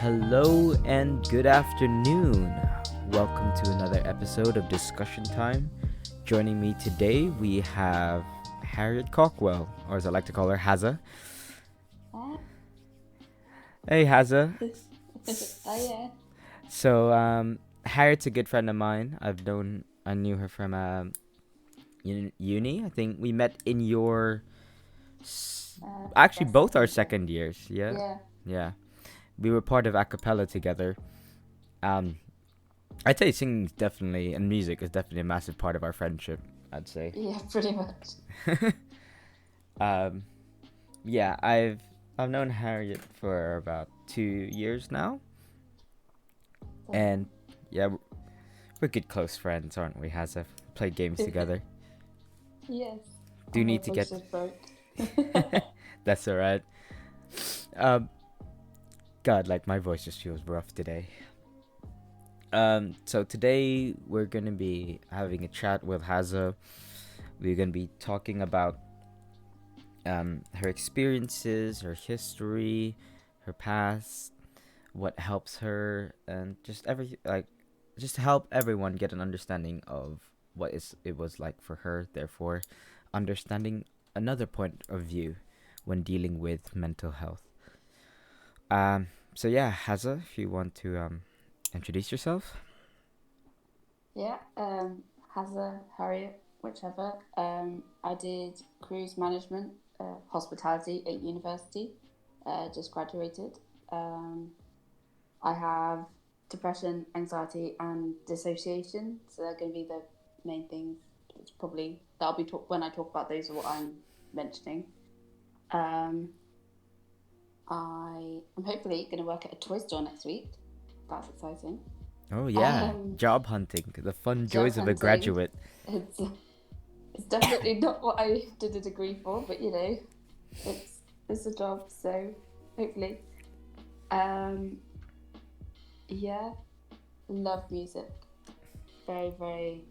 Hello and good afternoon. Welcome to another episode of Discussion Time. Joining me today, we have Harriet Cawkwell, or as I like to call her, Hazza. Hey, Hazza. Oh yeah. So, Harriet's a good friend of mine. I knew her from uni. I think we met in your, actually both our second years. Yeah, Yeah. yeah. We were part of a cappella together. Um, I'd say singing is definitely, and music is definitely a massive part of our friendship, I'd say. Yeah, pretty much. um, yeah, I've known Harriet for about 2 years now, and yeah, we're good close friends, aren't we? Has played games together. Yes. Do Oh, my need to voice get. just broke. That's alright. Um, God, like my voice just feels rough today. So today we're gonna be having a chat with Hazza. We're gonna be talking about her experiences, her history, her past, what helps her, and just to help everyone get an understanding of it was like for her. Therefore, understanding another point of view when dealing with mental health. So yeah, Hazza, if you want to introduce yourself. Yeah. Has a Harriet, whichever. I did cruise management, hospitality at university. Just graduated. Um, I have depression, anxiety, and dissociation. So they're going to be the main things. It's probably that'll be when I talk about those are what I'm mentioning. Um, I am hopefully going to work at a toy store next week. That's exciting. Oh yeah, Um, job hunting, the fun Job joys of a hunting. graduate. It's it's definitely not what I did a degree for, but it's a job, so hopefully. Um, yeah, love music. Very very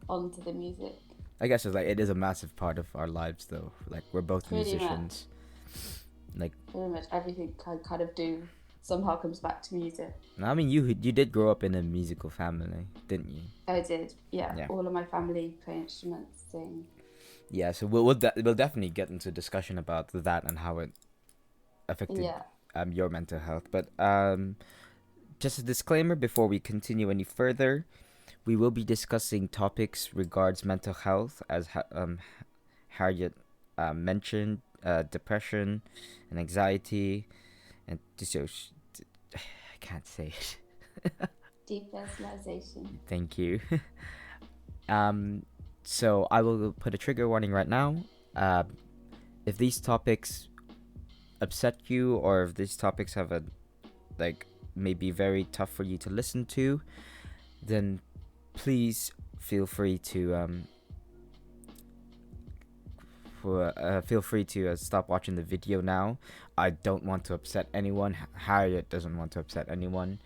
onto the music. I guess it is a massive part of our lives though. Like we're both Pretty much, musicians. Like pretty much everything I kind of do somehow comes back to music. I mean, you did grow up in a musical family, didn't you? I did, yeah. Yeah. All of my family play instruments, sing. Yeah. So we'll definitely get into discussion about that and how it affected Yeah, your mental health. But just a disclaimer before we continue any further, we will be discussing topics regards mental health as Harriet mentioned, depression and anxiety, and I can't say it. depersonalization. Thank you. um, so I will put a trigger warning right now. Uh, if these topics upset you, or if these topics have a like maybe very tough for you to listen to, then please feel free to feel free to stop watching the video now. I don't want to upset anyone. Harriet doesn't want to upset anyone.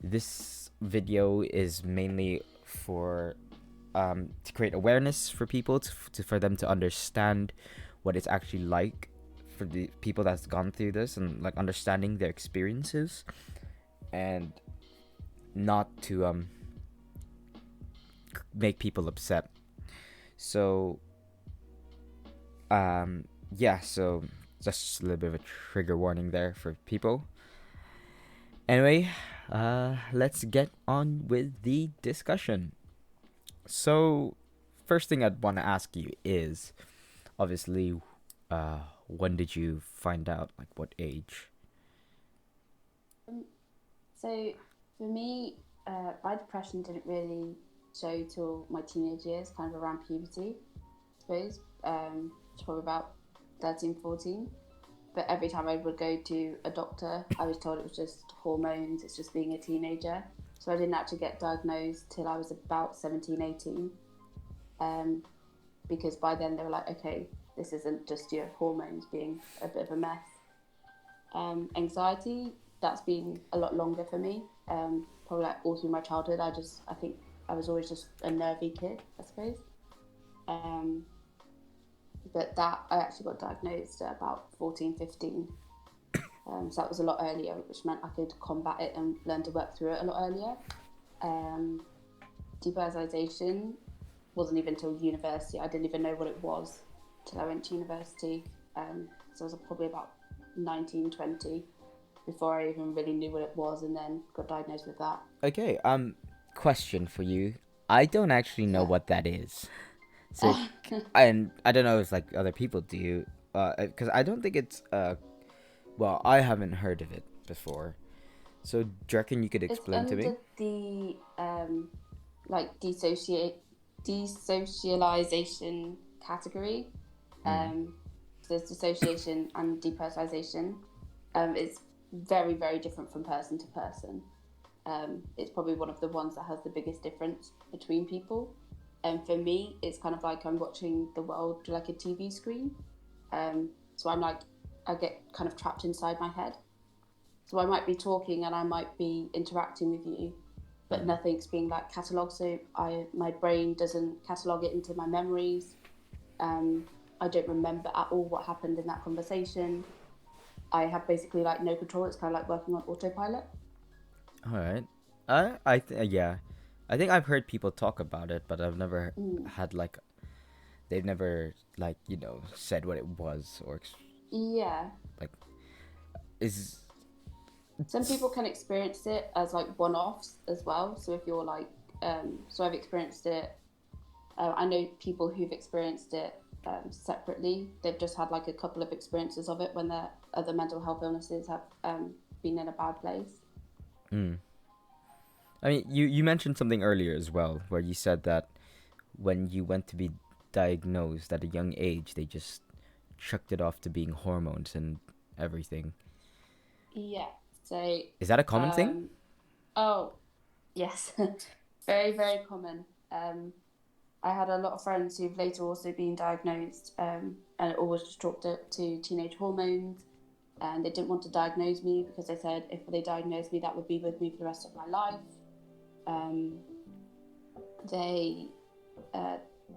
This video is mainly for to create awareness for people for them to understand what it's actually like for the people that's gone through this, and like understanding their experiences, and not to make people upset. So yeah, so just a little bit of a trigger warning there for people. Anyway, let's get on with the discussion. So first thing I'd want to ask you is, obviously, when did you find out? Like, what age? So for me, my depression didn't really show till my teenage years, kind of around puberty, I suppose. It's probably about 13, 14. But every time I would go to a doctor, I was told it was just hormones, it's just being a teenager. So I didn't actually get diagnosed till I was about 17, 18. Um, because by then they were like, okay, this isn't just your hormones being a bit of a mess. Anxiety, that's been a lot longer for me. Probably like all through my childhood. I think I was always just a nervy kid, I suppose. Um, but that I actually got diagnosed at about 14, 15. So that was a lot earlier, which meant I could combat it and learn to work through it a lot earlier. Depersonalization wasn't even until university. I didn't even know what it was till I went to university. So I was probably about 19, 20 before I even really knew what it was, and then got diagnosed with that. Okay. Question for you. I don't actually know what that is. So, and I don't know if like other people do. Because I don't think it's well, I haven't heard of it before. So, do you reckon you could explain to me? It's under the like desocialization category. So there's dissociation and depersonalization. It's very, very different from person to person. It's probably one of the ones that has the biggest difference between people. And for me, it's kind of like I'm watching the world through like a TV screen. So I'm like, I get kind of trapped inside my head. So I might be talking and I might be interacting with you, but nothing's being like catalogued. So my brain doesn't catalogue it into my memories. I don't remember at all what happened in that conversation. I have basically like no control. It's kind of like working on autopilot. All right. Yeah. I think I've heard people talk about it, but I've never had like they've never like said what it was or Yeah. like is. Some people can experience it as like one-offs as well. So if you're like, so I've experienced it. I know people who've experienced it separately. They've just had like a couple of experiences of it when their other mental health illnesses have been in a bad place. I mean, you mentioned something earlier as well, where you said that when you went to be diagnosed at a young age, they just chucked it off to being hormones and everything. Yeah. So is that a common thing? Oh, yes. Very, very common. I had a lot of friends who've later also been diagnosed, and it always just talked to teenage hormones, and they didn't want to diagnose me because they said if they diagnosed me, that would be with me for the rest of my life.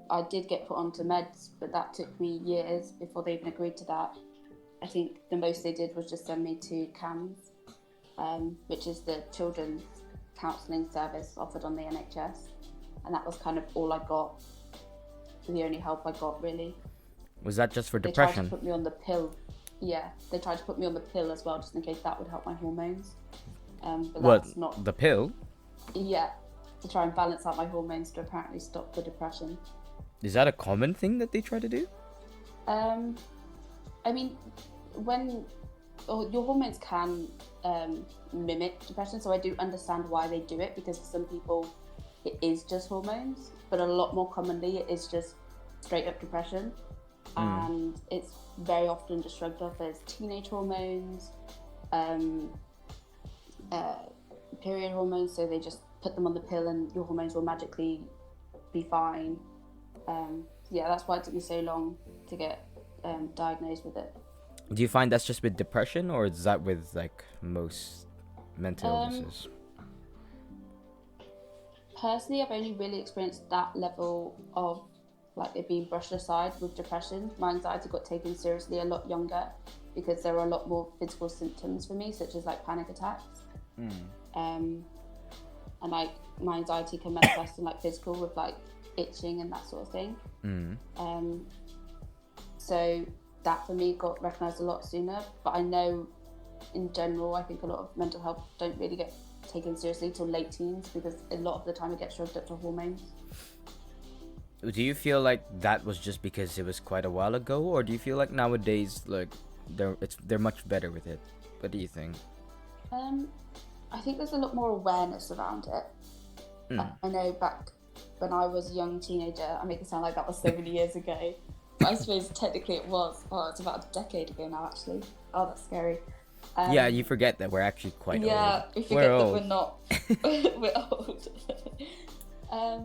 I did get put onto meds, but that took me years before they even agreed to that. I think the most they did was just send me to CAMS, which is the children's counselling service offered on the NHS, and that was kind of all I got. The only help I got, really. Was that just for depression? They tried to put me on the pill. Yeah, they tried to put me on the pill as well, just in case that would help my hormones. But that's not the pill. Yeah, to try and balance out my hormones to apparently stop the depression. Is that a common thing that they try to do? I mean, your hormones can mimic depression, so I do understand why they do it, because for some people it is just hormones, but a lot more commonly it is just straight up depression, and it's very often just shrugged off as teenage hormones, period hormones, so they just put them on the pill and your hormones will magically be fine. Yeah, that's why it took me so long to get diagnosed with it. Do you find that's just with depression, or is that with like most mental illnesses? Personally, I've only really experienced that level of like it being brushed aside with depression. My anxiety got taken seriously a lot younger because there are a lot more physical symptoms for me, such as like panic attacks. And like my anxiety can manifest in like physical with like itching and that sort of thing. So that for me got recognised a lot sooner, but I know in general I think a lot of mental health don't really get taken seriously till late teens, because a lot of the time it gets shrugged up to hormones. Do you feel like that was just because it was quite a while ago, or do you feel like nowadays like they're much better with it? What do you think? I think there's a lot more awareness around it. I know back when I was a young teenager, I make it sound like that was so many years ago, but I suppose technically it was. Oh, it's about a decade ago now, actually. Oh, that's scary. Yeah, you forget that we're actually quite old. Yeah, we forget that we're not. We're old. I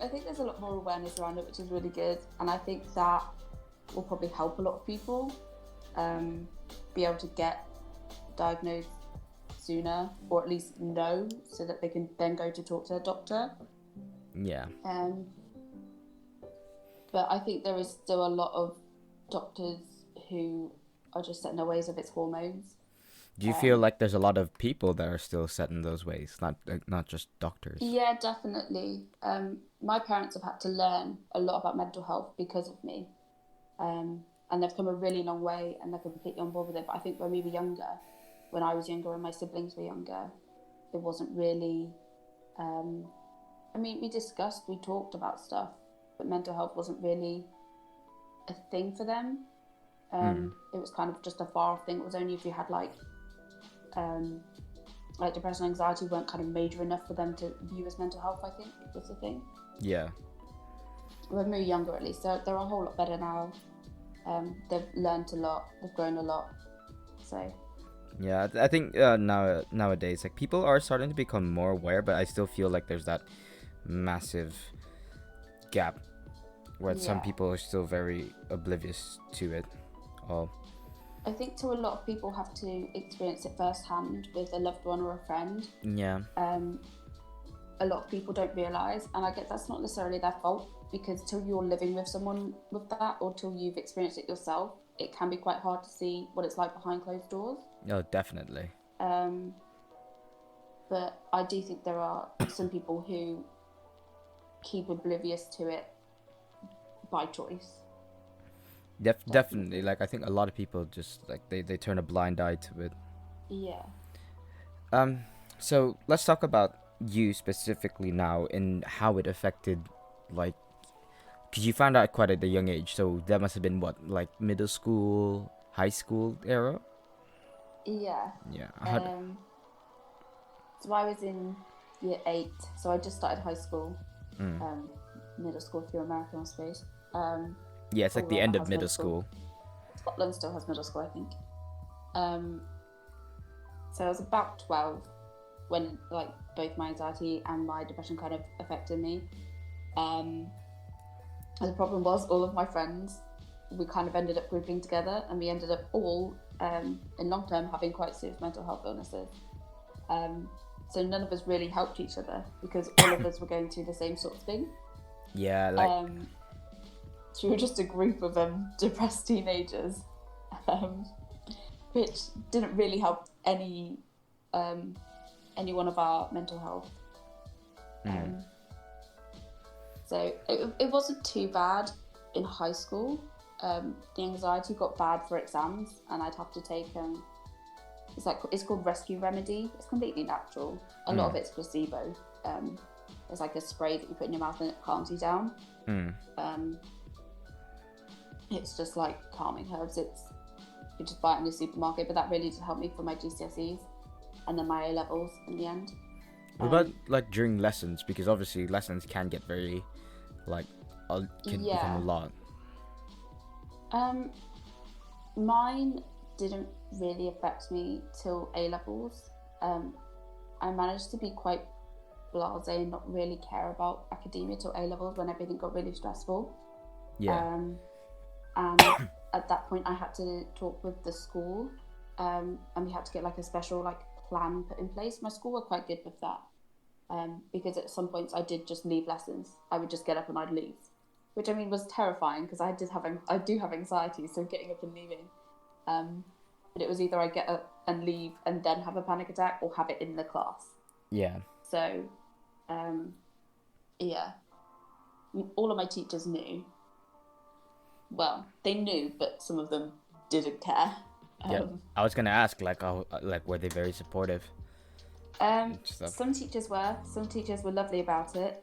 think there's a lot more awareness around it, which is really good, and I think that will probably help a lot of people be able to get diagnosed sooner, or at least know, so that they can then go to talk to a doctor. Yeah. But I think there is still a lot of doctors who are just set in their ways of its hormones. Do you feel like there's a lot of people that are still set in those ways, not just doctors? Yeah, definitely. My parents have had to learn a lot about mental health because of me. And they've come a really long way and they're completely on board with it. But I think when we were younger, when I was younger and my siblings were younger, it wasn't really, I mean, we talked about stuff, but mental health wasn't really a thing for them. It was kind of just a far off thing. It was only if you had depression and anxiety weren't kind of major enough for them to view as mental health, I think was the thing. Yeah. When we were younger, at least. They're a whole lot better now. They've learned a lot, they've grown a lot. So Yeah, I think nowadays, like, people are starting to become more aware, but I still feel like there's that massive gap where some people are still very oblivious to it all. I think to a lot of people have to experience it firsthand with a loved one or a friend. Yeah. A lot of people don't realise, and I guess that's not necessarily their fault, because till you're living with someone with that, or till you've experienced it yourself, it can be quite hard to see what it's like behind closed doors. Oh, definitely. But I do think there are some people who keep oblivious to it by choice. Definitely. Like, I think a lot of people just, like, they turn a blind eye to it. Yeah. So let's talk about you specifically now and how it affected, like, because you found out quite at a young age, so that must have been what, like, middle school, high school era? Yeah. Yeah. So I was in year 8, so I just started high school. Middle school if you're American, I suppose. Yeah, it's like the end of middle school. Scotland still has middle school, I think. So I was about 12 when, like, both my anxiety and my depression kind of affected me. And the problem was, all of my friends, we kind of ended up grouping together, and we ended up all, in long term, having quite serious mental health illnesses. So none of us really helped each other because all of us were going through the same sort of thing. Yeah, like. So we were just a group of depressed teenagers, which didn't really help any one of our mental health. So it wasn't too bad in high school. The anxiety got bad for exams, and I'd have to take it's called rescue remedy. It's completely natural. A lot of it's placebo. It's like a spray that you put in your mouth and it calms you down. It's just like calming herbs. You just buy it in the supermarket, but that really did help me for my GCSEs and then my A-levels in the end. What about, like, during lessons? Because obviously lessons can get very, like, become a lot. Mine didn't really affect me till A-levels. I managed to be quite blasé and not really care about academia till A-levels, when everything got really stressful. Yeah. And at that point I had to talk with the school, and we had to get like a special like plan put in place. My school were quite good with that, because at some points I did just leave lessons. I would just get up and I'd leave, which I mean was terrifying because I do have anxiety, so getting up and leaving. But it was either I get up and leave and then have a panic attack, or have it in the class. Yeah. So, yeah, all of my teachers knew. Well, they knew, but some of them didn't care. Yeah, I was gonna ask, like, were they very supportive? Some teachers were. Some teachers were lovely about it.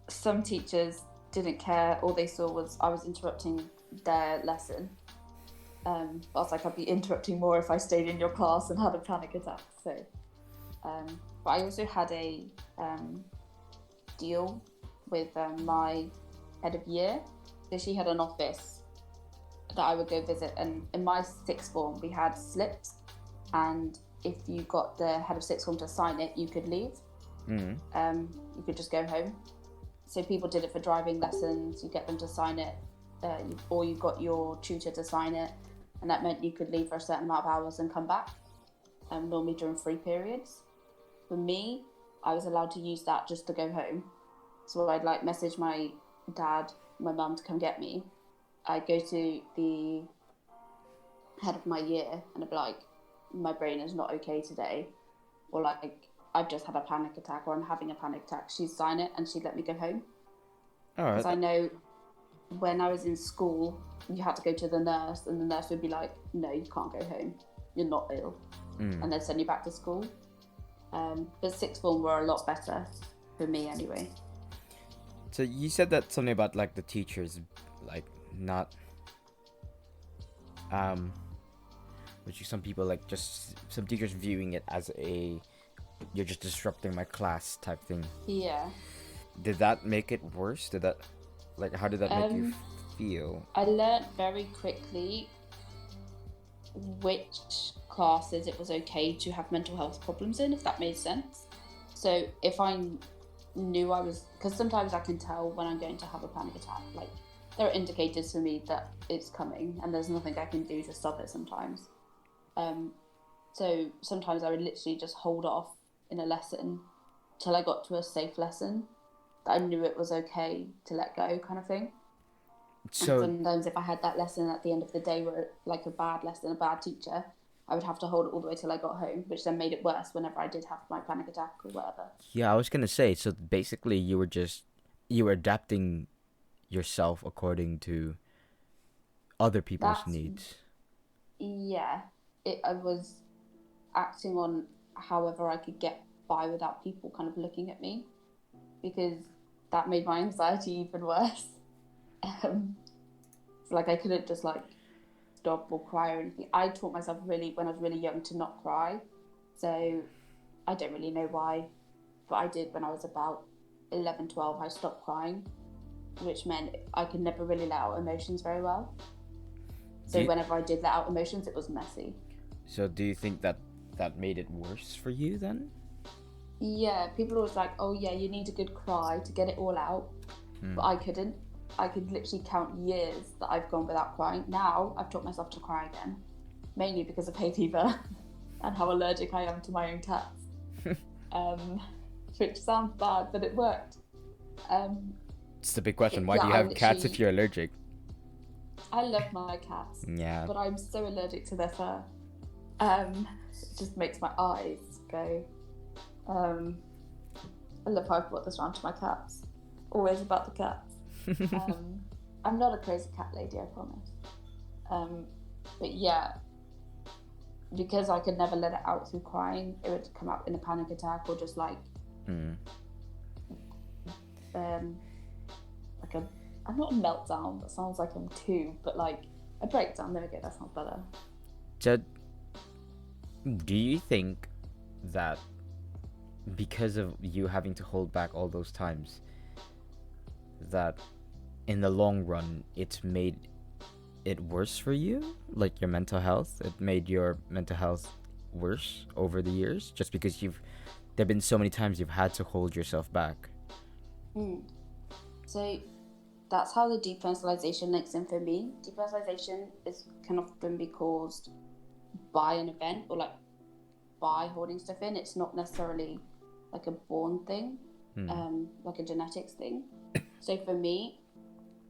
Some teachers didn't care. All they saw was I was interrupting their lesson. I was like, I'd be interrupting more if I stayed in your class and had a panic attack. So, but I also had a deal with my head of year. So she had an office that I would go visit, and in my sixth form we had slips, and if you got the head of sixth form to sign it, you could leave. You could just go home. So people did it for driving lessons. You get them to sign it, or you got your tutor to sign it, and that meant you could leave for a certain amount of hours and come back, normally during free periods. For me, I was allowed to use that just to go home. So I'd like message my dad, my mum to come get me. I'd go to the head of my year, and I'd be like, my brain is not okay today, or like I've just had a panic attack, or I'm having a panic attack, she'd sign it and she'd let me go home. All Because right. I know when I was in school, you had to go to the nurse, and the nurse would be like, no, you can't go home, you're not ill, and then send you back to school. But sixth form were a lot better for me anyway. So you said that something about like the teachers, like not which some people like just some teachers viewing it as a you're just disrupting my class type thing. Yeah. Did that make it worse? Did that like how did that make you feel? I learned very quickly which classes it was okay to have mental health problems in, if that made sense. So if I knew I was, because sometimes I can tell when I'm going to have a panic attack, like there are indicators for me that it's coming and there's nothing I can do to stop it sometimes. So sometimes I would literally just hold off in a lesson till I got to a safe lesson that I knew it was okay to let go, kind of thing. So And sometimes if I had that lesson at the end of the day where like a bad lesson, a bad teacher, I would have to hold it all the way till I got home, which then made it worse whenever I did have my panic attack or whatever. yeah, I was gonna say. So basically, you were adapting yourself according to other people's That's, needs. yeah, I was acting on however I could get by without people kind of looking at me, because that made my anxiety even worse. So like I couldn't just like stop or cry or anything. I taught myself really when I was really young to not cry. So I don't really know why, but I did when I was about 11, 12. I stopped crying, which meant I could never really let out emotions very well. So whenever I did let out emotions, it was messy. So do you think that that made it worse for you then? Yeah, people always like, oh yeah, you need a good cry to get it all out. But I couldn't. I could literally count years that I've gone without crying. Now I've taught myself to cry again, mainly because of hay fever and how allergic I am to my own cats. Which sounds bad, but it worked. It's the big question. Why do you have cats if you're allergic? I love my cats, Yeah. but I'm so allergic to their fur. It just makes my eyes go. I love how I've brought this around to my cats. Always about the cats. I'm not a crazy cat lady, I promise. But yeah, because I could never let it out through crying, it would come out in a panic attack or just like not a meltdown, that sounds like I'm two, but like a breakdown. There we go, that sounds better. So, do you think that because of you having to hold back all those times, that in the long run it's made it worse for you? Like your mental health? It made your mental health worse over the years just because there've been so many times you've had to hold yourself back. So that's how the depersonalization links in for me. Depersonalization can often be caused by an event or like by holding stuff in. It's not necessarily like a born thing, like a genetics thing. So for me,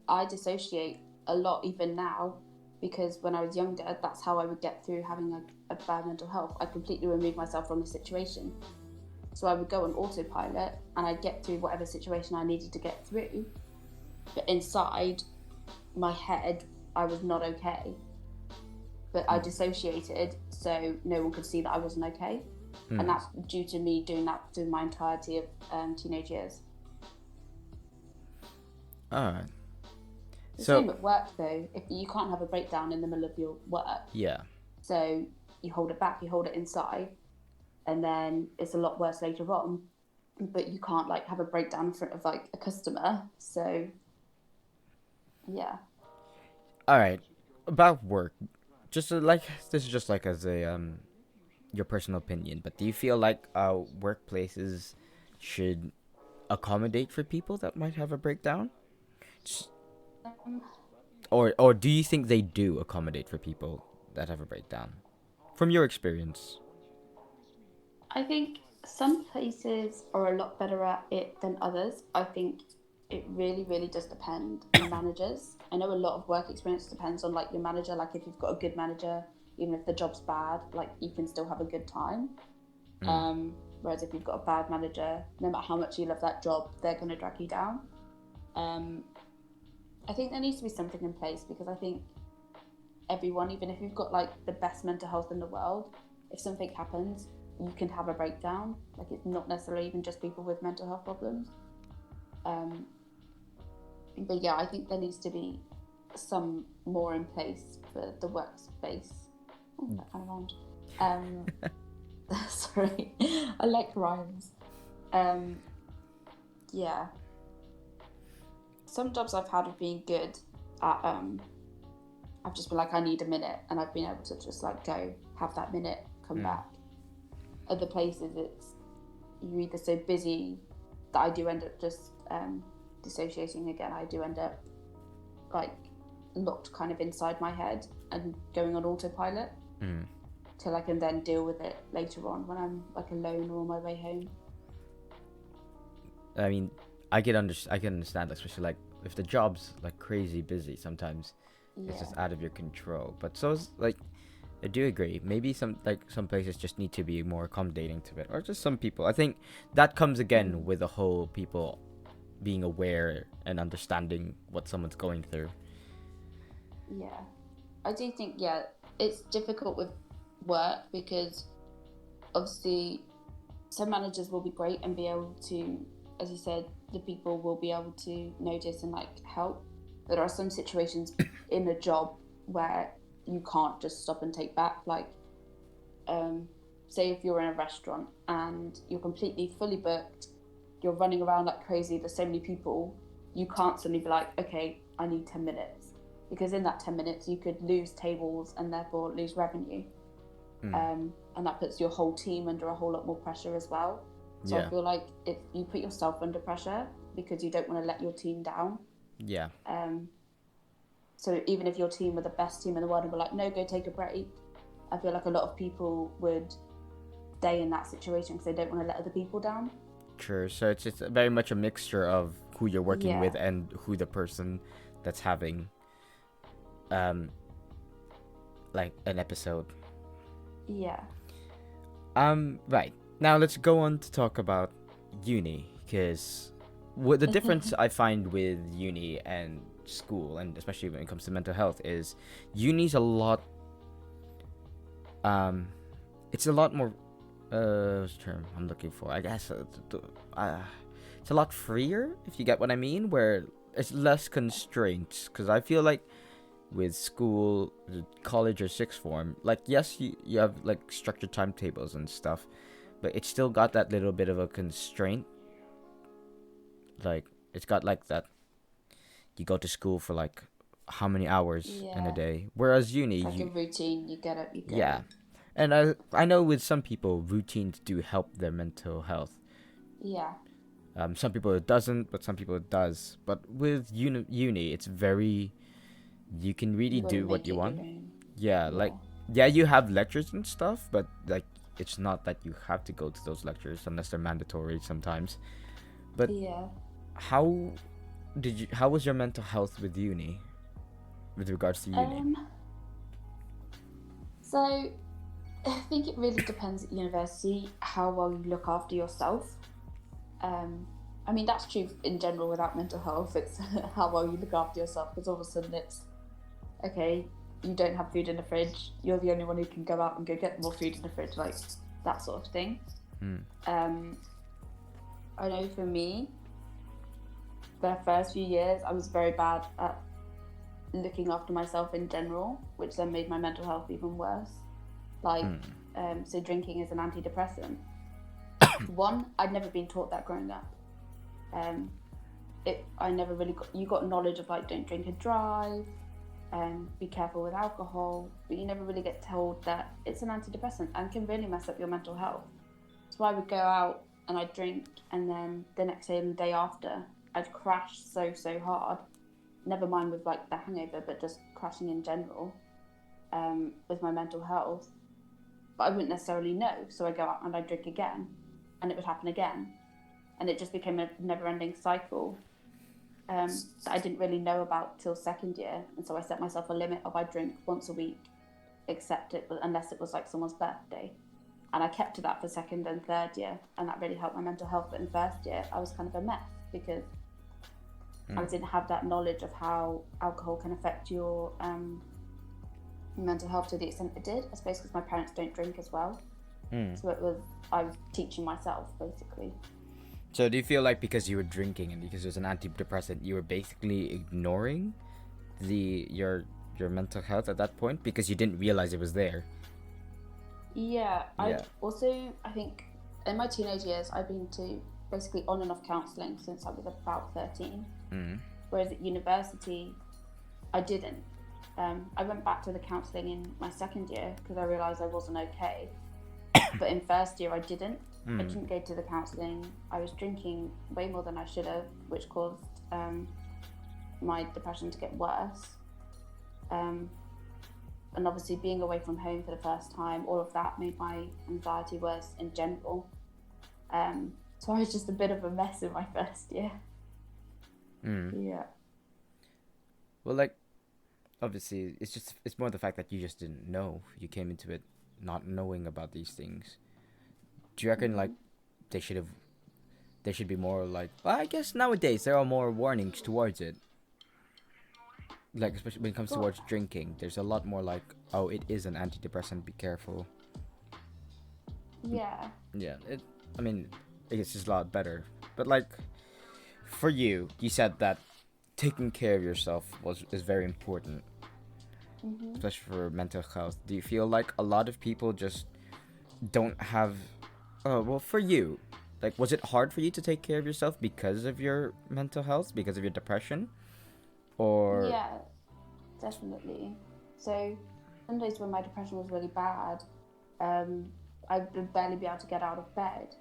I dissociate a lot even now, because when I was younger, that's how I would get through having a bad mental health. I completely removed myself from the situation. So I would go on autopilot and I'd get through whatever situation I needed to get through. But inside my head, I was not okay. But I dissociated so no one could see that I wasn't okay. And that's due to me doing that through my entirety of teenage years. Alright. Same at work though. If you can't have a breakdown in the middle of your work. Yeah. So you hold it back, you hold it inside, and then it's a lot worse later on. But you can't like have a breakdown in front of like a customer. So yeah. Alright. About work. Just like this is just like as a your personal opinion, but do you feel like workplaces should accommodate for people that might have a breakdown? Or do you think they do accommodate for people that have a breakdown? From your experience. I think some places are a lot better at it than others. I think it really, really does depend on managers. I know a lot of work experience depends on like your manager. Like if you've got a good manager, even if the job's bad, like you can still have a good time. Mm. Whereas if you've got a bad manager, no matter how much you love that job, they're going to drag you down. I think there needs to be something in place, because I think everyone, even if you've got like the best mental health in the world, if something happens, you can have a breakdown. Like, it's not necessarily even just people with mental health problems. But yeah, I think there needs to be some more in place for the workspace. Oh, that kind of rhymed. Sorry, I like rhymes. Yeah. Some jobs I've had of being good at, I've just been like, I need a minute, and I've been able to just like go have that minute, come back. Other places, it's you're either so busy that I do end up just dissociating again. I do end up like locked kind of inside my head and going on autopilot till I can then deal with it later on when I'm like alone or on my way home. I mean, I can understand, especially like if the job's like crazy busy. Sometimes it's just out of your control. But so it's like, I do agree. Maybe some places just need to be more accommodating to it, or just some people. I think that comes again with the whole people being aware and understanding what someone's going through. Yeah, I do think it's difficult with work, because obviously some managers will be great and be able to, as you said, the people will be able to notice and like help. There are some situations in a job where you can't just stop and take back. Like, say if you're in a restaurant and you're completely fully booked, you're running around like crazy, there's so many people, you can't suddenly be like, okay, I need 10 minutes. Because in that 10 minutes, you could lose tables and therefore lose revenue. And that puts your whole team under a whole lot more pressure as well. So I feel like if you put yourself under pressure because you don't want to let your team down. Yeah. So even if your team were the best team in the world and were like, no, go take a break, I feel like a lot of people would stay in that situation because they don't want to let other people down. True. So it's very much a mixture of who you're working with and who the person that's having like an episode. Yeah. Right. Now let's go on to talk about uni, because what the difference I find with uni and school, and especially when it comes to mental health, is uni's a lot it's a lot more what's the term I'm looking for, I guess. It's a lot freer, if you get what I mean, where it's less constraints. Because I feel like with school, college, or sixth form, like, yes, you have like structured timetables and stuff, but it's still got that little bit of a constraint. Like, it's got like that you go to school for like how many hours in a day, whereas uni, it's like a routine. You get it. And I know with some people, routines do help their mental health. Yeah. Some people it doesn't, but some people it does. But with uni, it's very, you can really do what you want. Yeah, like, you have lectures and stuff, but like, it's not that you have to go to those lectures unless they're mandatory sometimes. But how was your mental health with uni, with regards to uni? So I think it really depends at university how well you look after yourself. I mean, that's true in general without mental health. It's how well you look after yourself, because all of a sudden it's, okay, you don't have food in the fridge, you're the only one who can go out and go get more food in the fridge, like that sort of thing. I know for me, the first few years I was very bad at looking after myself in general, which then made my mental health even worse. Like, so drinking is an antidepressant. One, I'd never been taught that growing up. I never really you got knowledge of like, don't drink and drive, be careful with alcohol, but you never really get told that it's an antidepressant and can really mess up your mental health. So I would go out and I'd drink, and then the next day and the day after, I'd crash so hard. Never mind with like the hangover, but just crashing in general, with my mental health. But I wouldn't necessarily know, so I'd go out and I'd drink again, and it would happen again, and it just became a never-ending cycle that I didn't really know about till second year. And so I set myself a limit of I drink once a week, accept it unless it was like someone's birthday. And I kept to that for second and third year, and that really helped my mental health. But in first year, I was kind of a mess because I didn't have that knowledge of how alcohol can affect your mental health to the extent it did. I suppose because my parents don't drink as well. So I was teaching myself, basically. So do you feel like because you were drinking and because it was an antidepressant, you were basically ignoring your mental health at that point because you didn't realize it was there? Yeah. I think in my teenage years, I've been to basically on and off counselling since I was about 13. Whereas at university, I didn't. I went back to the counselling in my second year because I realised I wasn't okay. But in first year, I didn't. I didn't go to the counselling. I was drinking way more than I should have, which caused my depression to get worse. And obviously being away from home for the first time, all of that made my anxiety worse in general. So I was just a bit of a mess in my first year. Yeah. Well, like, obviously, it's more the fact that you just didn't know. You came into it not knowing about these things. Do you reckon like there should be more like? Well, I guess nowadays there are more warnings towards it. Like especially when it comes towards drinking, there's a lot more like, oh, it is an antidepressant. Be careful. Yeah. Yeah. I mean, it's just a lot better. But like, for you, you said that taking care of yourself is very important, especially for mental health. Do you feel like a lot of people just don't have? Oh, well, for you, like, was it hard for you to take care of yourself because of your mental health, because of your depression, or? Yeah, definitely. So some days when my depression was really bad, I would barely be able to get out of bed.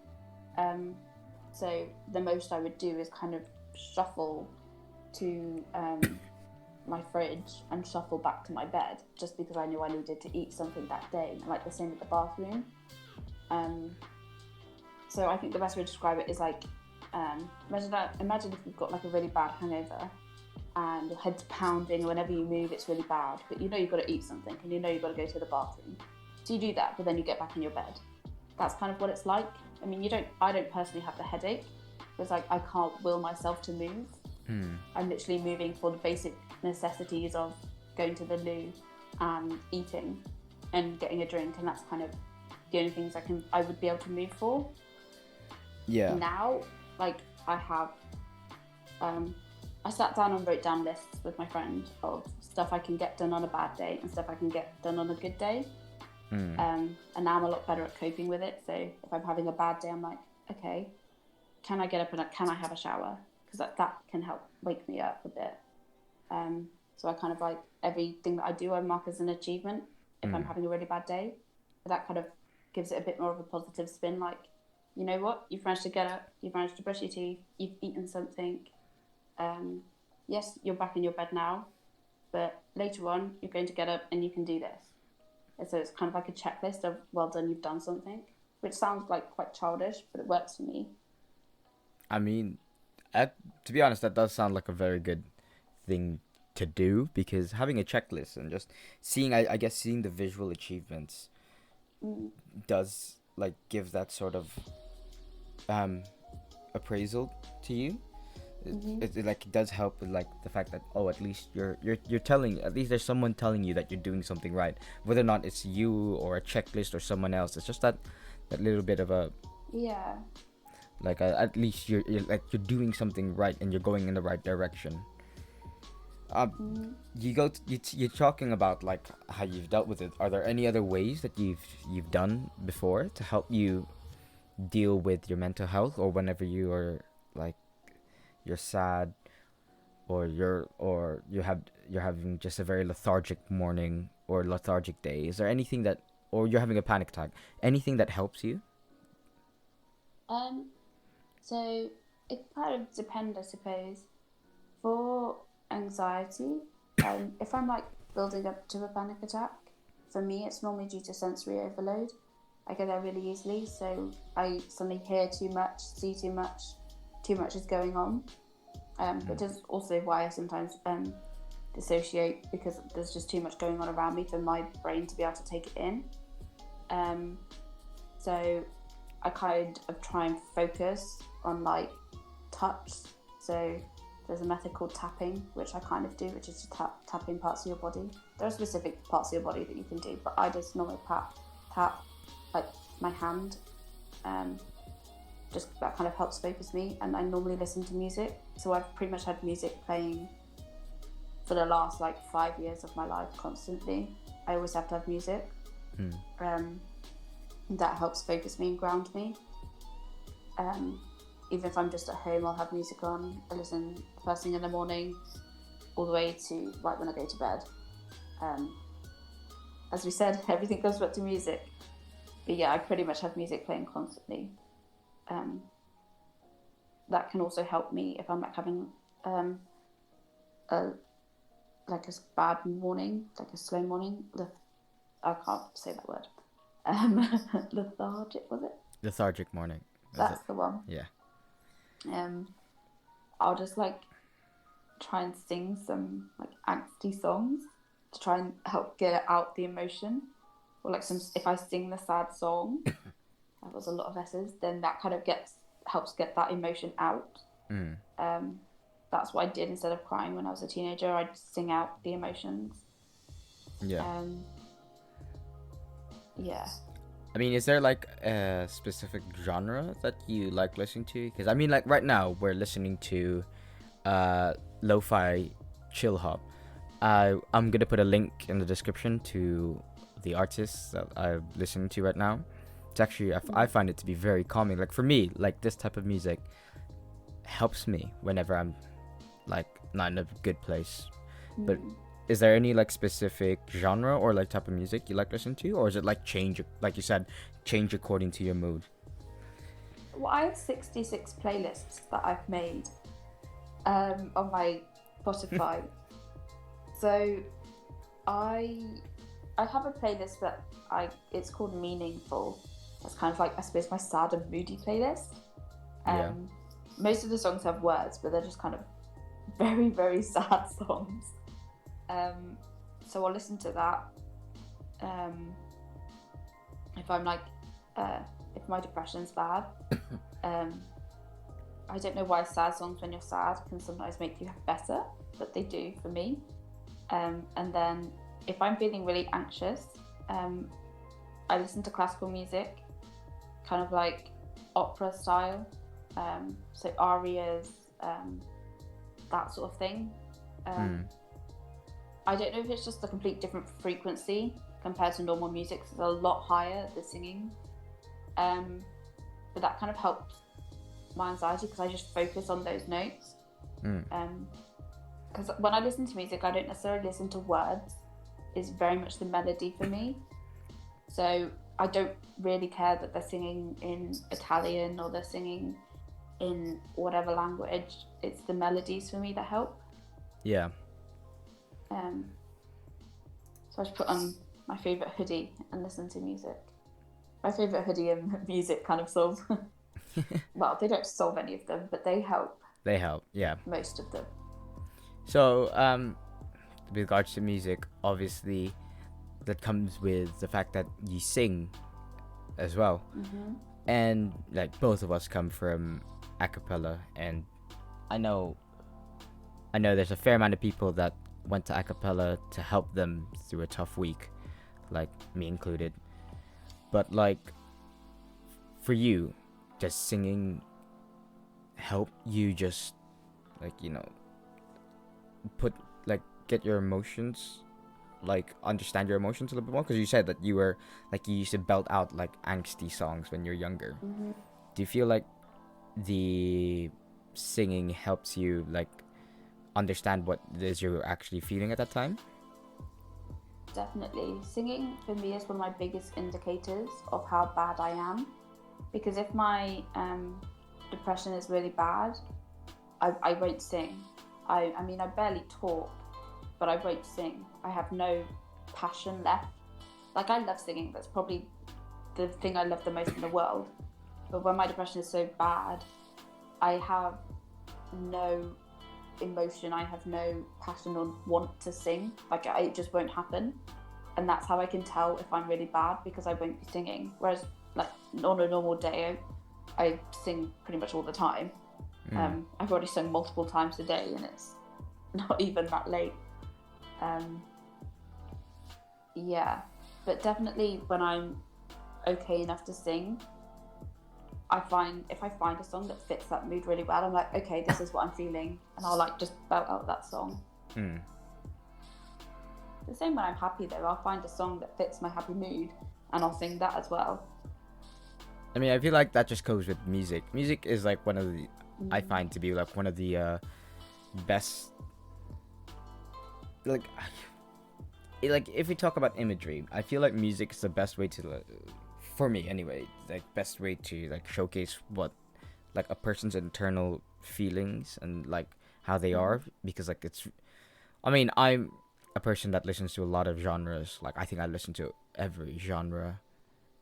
So the most I would do is kind of shuffle to my fridge and shuffle back to my bed, just because I knew I needed to eat something that day. Like the same with the bathroom. So I think the best way to describe it is like, imagine if you've got like a really bad hangover and your head's pounding, and whenever you move it's really bad, but you know you've got to eat something and you know you've got to go to the bathroom. So you do that, but then you get back in your bed. That's kind of what it's like. I mean, I don't personally have the headache. It's like I can't will myself to move. I'm literally moving for the basic necessities of going to the loo and eating and getting a drink, and that's kind of the only things I would be able to move for. Yeah. Now, like I have, I sat down and wrote down lists with my friend of stuff I can get done on a bad day and stuff I can get done on a good day. And now I'm a lot better at coping with it. So if I'm having a bad day, I'm like, okay, can I get up and can I have a shower? Because that can help wake me up a bit. So I kind of like everything that I do, I mark as an achievement if I'm having a really bad day. But that kind of gives it a bit more of a positive spin. Like, you know what? You've managed to get up. You've managed to brush your teeth. You've eaten something. Yes, you're back in your bed now, but later on you're going to get up and you can do this. And so it's kind of like a checklist of, well done, you've done something, which sounds like quite childish, but it works for me. I mean, to be honest, that does sound like a very good thing to do, because having a checklist and just seeing, I guess, seeing the visual achievements does like give that sort of appraisal to you. It like does help with like the fact that, oh, at least you're telling, at least there's someone telling you that you're doing something right, whether or not it's you or a checklist or someone else. It's just that little bit of a like at least you're doing something right and you're going in the right direction. You're talking about like how you've dealt with it. Are there any other ways that you've done before to help you deal with your mental health, or whenever you are like you're sad, or you're having just a very lethargic morning or lethargic day? Is there anything that, or you're having a panic attack, anything that helps you? So it kind of depends, I suppose. For anxiety, if I'm like building up to a panic attack, for me it's normally due to sensory overload. I get there really easily, so I suddenly hear too much, see too much is going on. Which is also why I sometimes dissociate because there's just too much going on around me for my brain to be able to take it in. So I kind of try and focus on like touch. So there's a method called tapping, which I kind of do, which is just tapping parts of your body. There are specific parts of your body that you can do, but I just normally tap like my hand. Just that kind of helps focus me. And I normally listen to music. So I've pretty much had music playing for the last like 5 years of my life constantly. I always have to have music. That helps focus me and ground me. Even if I'm just at home, I'll have music on. I listen first thing in the morning, all the way to right when I go to bed. As we said, everything goes back to music. But yeah, I pretty much have music playing constantly. That can also help me if I'm like having a bad morning, like a slow morning. I can't say that word. Lethargic, was it? Lethargic morning. That's the one. Yeah. I'll just like try and sing some like angsty songs to try and help get out the emotion. Or like if I sing the sad song, that was a lot of S's, then that kind of helps get that emotion out. That's what I did instead of crying when I was a teenager. I'd sing out the emotions. Yeah. Yeah. I mean, is there like a specific genre that you like listening to? Because I mean, like right now we're listening to lo-fi chill hop. I'm gonna put a link in the description to the artists that I'm listening to right now. It's actually I find it to be very calming. Like for me, like this type of music helps me whenever I'm like not in a good place. But is there any like specific genre or like type of music you like listening to, or is it like change, like you said, change according to your mood? Well, I have 66 playlists that I've made on my Spotify. So I have a playlist that it's called Meaningful. That's kind of like, I suppose, my sad and moody playlist. Most of the songs have words, but they're just kind of very, very sad songs. So I'll listen to that. If I'm like, if my depression's bad, I don't know why sad songs when you're sad can sometimes make you better, but they do for me. And then if I'm feeling really anxious, I listen to classical music, kind of like opera style, so arias, that sort of thing. I don't know if it's just a complete different frequency compared to normal music, because it's a lot higher, the singing. But that kind of helps my anxiety because I just focus on those notes. Because when I listen to music, I don't necessarily listen to words. It's very much the melody for me. So I don't really care that they're singing in Italian or they're singing in whatever language. It's the melodies for me that help. Yeah. So I just put on my favourite hoodie and listen to music. My favourite hoodie and music kind of solve. Well, they don't solve any of them, but they help. They help, yeah. Most of them. So, with regards to music, obviously, that comes with the fact that you sing as well. And like both of us come from a cappella, and I know there's a fair amount of people that went to a cappella to help them through a tough week, like me included. But like for you, does singing help you just like, you know, get your emotions, like understand your emotions a little bit more? Because you said that you were like, you used to belt out like angsty songs when you're younger. Do you feel like the singing helps you like understand what it is you're actually feeling at that time? Definitely. Singing for me is one of my biggest indicators of how bad I am, because if my depression is really bad, I won't sing. I mean, I barely talk, but I won't sing. I have no passion left. Like, I love singing. That's probably the thing I love the most in the world. But when my depression is so bad, I have no emotion. I have no passion or want to sing. Like, it just won't happen. And that's how I can tell if I'm really bad, because I won't be singing. Whereas, like, on a normal day, I sing pretty much all the time. I've already sung multiple times a day, and it's not even that late. Yeah, but definitely when I'm okay enough to sing, if I find a song that fits that mood really well, I'm like, okay, this is what I'm feeling, and I'll like just belt out that song. The same when I'm happy though, I'll find a song that fits my happy mood, and I'll sing that as well. I mean, I feel like that just goes with music. Music is like one of the, I find to be like one of the best, like if we talk about imagery, I feel like music is the best way to, for me anyway, like best way to like showcase what like a person's internal feelings and like how they are, because like it's, I mean, I'm a person that listens to a lot of genres. Like I think I listen to every genre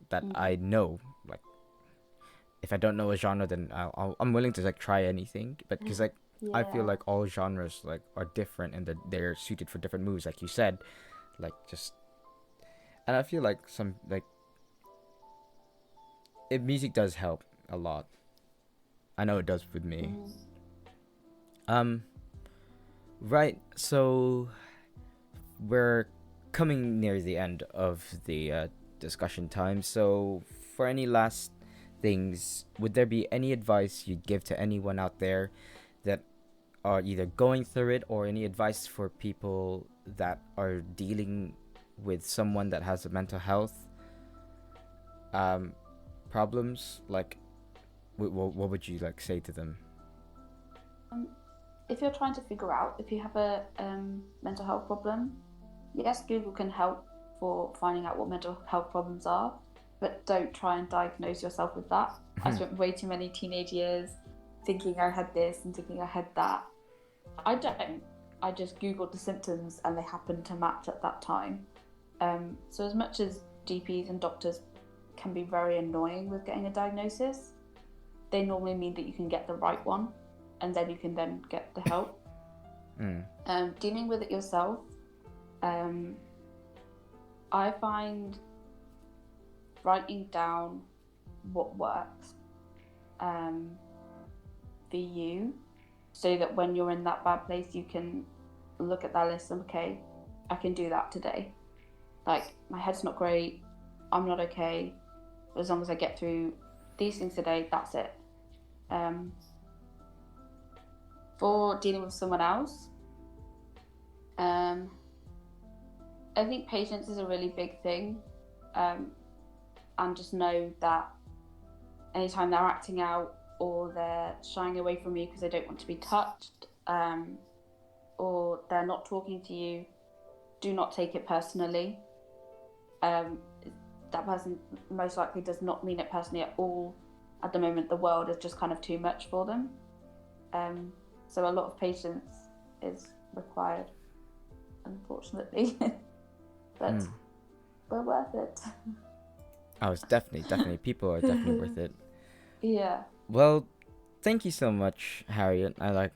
that I know. Like if I don't know a genre, then I'm willing to like try anything, but because like I feel like all genres like are different and that they're suited for different moods, like you said, like just, and I feel like some like music does help a lot. I know it does with me. Right, so we're coming near the end of the discussion time. So for any last things, would there be any advice you'd give to anyone out there that are either going through it, or any advice for people that are dealing with someone that has a mental health problems? Like what would you like say to them? If you're trying to figure out if you have a mental health problem, yes, Google can help for finding out what mental health problems are, but don't try and diagnose yourself with that. I spent way too many teenage years thinking I had this and thinking I had that. I don't. I just Googled the symptoms and they happened to match at that time. So as much as GPs and doctors can be very annoying with getting a diagnosis, they normally mean that you can get the right one, and then you can then get the help. Dealing with it yourself, I find writing down what works for you, so that when you're in that bad place, you can look at that list and, okay, I can do that today. Like, my head's not great, I'm not okay, but as long as I get through these things today, that's it. For dealing with someone else, I think patience is a really big thing, and just know that anytime they're acting out or they're shying away from you because they don't want to be touched, or they're not talking to you, do not take it personally. That person most likely does not mean it personally at all. At the moment, the world is just kind of too much for them. So a lot of patience is required, unfortunately. But we're worth it. Oh, it's definitely people are definitely worth it. Yeah. Well, thank you so much, Harriet. I like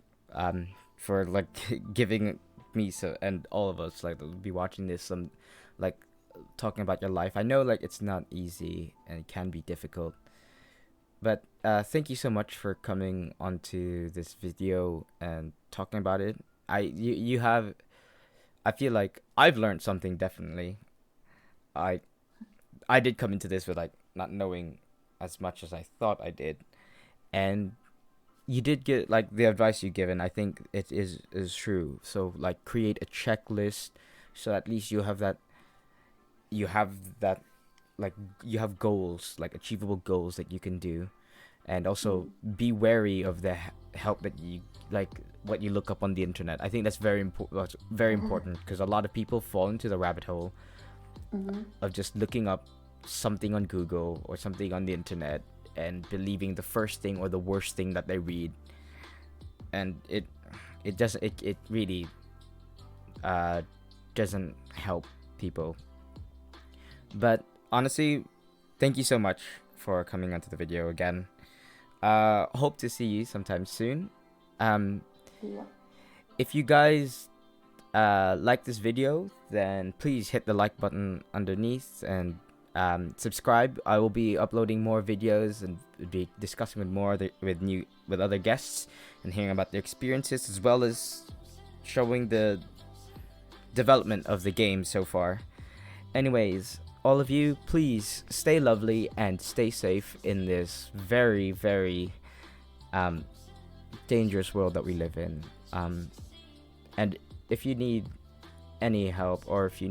for like giving me and all of us like be watching this some like talking about your life. I know like it's not easy and it can be difficult, but thank you so much for coming onto this video and talking about it. You have, I feel like I've learned something, definitely. I did come into this with like not knowing as much as I thought I did, and you did get like the advice you given. I think it is true. So like create a checklist, so at least you have that like you have goals, like achievable goals that you can do, and also be wary of the help that you like what you look up on the internet. I think that's very important. Very important, because a lot of people fall into the rabbit hole of just looking up something on Google or something on the internet and believing the first thing or the worst thing that they read, and it really doesn't help people. But honestly, thank you so much for coming onto the video again. Hope to see you sometime soon. Yeah. if you guys like this video, then please hit the like button underneath and subscribe. I will be uploading more videos and be discussing with other guests and hearing about their experiences, as well as showing the development of the game so far. Anyways, all of you, please stay lovely and stay safe in this very, very dangerous world that we live in. And if you need any help, or if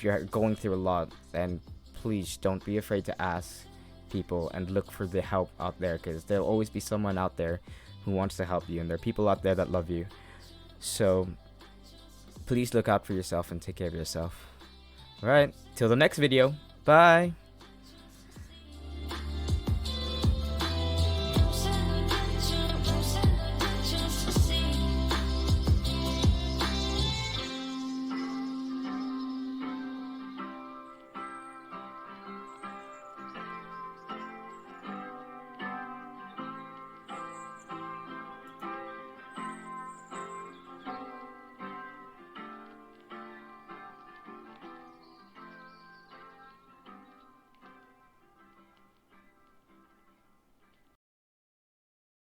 you're going through a lot, then please don't be afraid to ask people and look for the help out there, because there'll always be someone out there who wants to help you, and there are people out there that love you. So please look out for yourself and take care of yourself. Alright, till the next video. Bye!